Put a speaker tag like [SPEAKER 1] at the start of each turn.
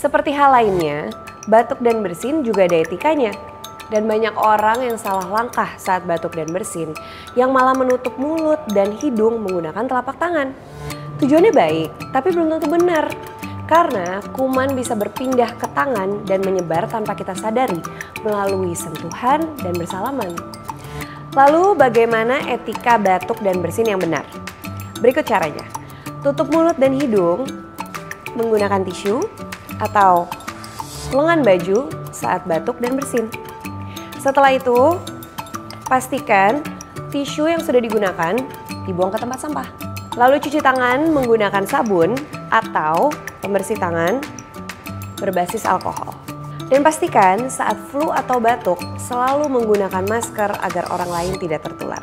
[SPEAKER 1] Seperti hal lainnya, batuk dan bersin juga ada etikanya. Dan banyak orang yang salah langkah saat batuk dan bersin, yang malah menutup mulut dan hidung menggunakan telapak tangan. Tujuannya baik, tapi belum tentu benar. Karena kuman bisa berpindah ke tangan dan menyebar tanpa kita sadari melalui sentuhan dan bersalaman. Lalu bagaimana etika batuk dan bersin yang benar? Berikut caranya. Tutup mulut dan hidung menggunakan tisu atau lengan baju saat batuk dan bersin. Setelah itu, pastikan tisu yang sudah digunakan dibuang ke tempat sampah. Lalu cuci tangan menggunakan sabun atau pembersih tangan berbasis alkohol. Dan pastikan saat flu atau batuk selalu menggunakan masker agar orang lain tidak tertular.